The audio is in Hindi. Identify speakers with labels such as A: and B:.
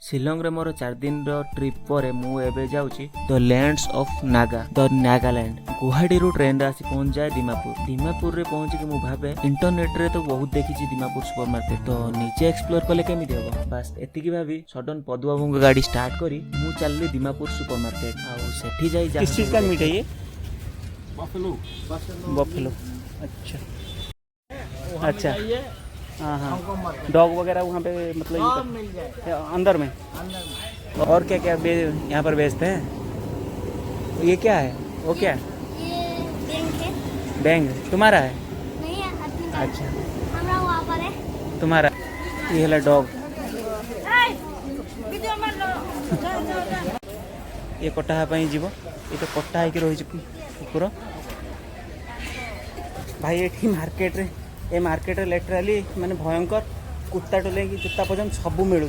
A: शिलंग रे मोर 4 दिन रो ट्रिप पर मु एबे जाउची the lands of Naga the Nagaland. Guwahati रु ट्रेन रे आसी पहुंच जाए दीमापुर रे पहुंच के मु भाबे इंटरनेट रे तो बहुत देखी दीमापुर सुपर मार्केट तो नीचे एक्सप्लोर कले केमिति हबो बस एतिकी भाबी सडन पदुबाबू गाड़ी स्टार्ट करी मु चलली दीमापुर सुपर मार्केट आ सेठी जाई जा।
B: किस चीज का मीट है ये?
A: बफेलो।
B: अच्छा हाँ हाँ डॉग वगैरह वहाँ पे मतलब
C: मिल जाए
B: अंदर में। और क्या क्या यहाँ पर बेचते हैं? ये क्या है? वो क्या है?
D: ये बैंक है।
B: बैंग तुम्हारा है?
D: नहीं है आदमी का।
B: अच्छा
D: हमरा वहाँ पर है।
B: तुम्हारा। ये है डॉग। ये कटा पाई जीव ये तो कटा है कि रही कुकुर भाई ये मार्केट रे ए मार्केट रे लिटराली माने भयंकर कुत्ता टोले कि जूता पर्यंत सब मिलूँ।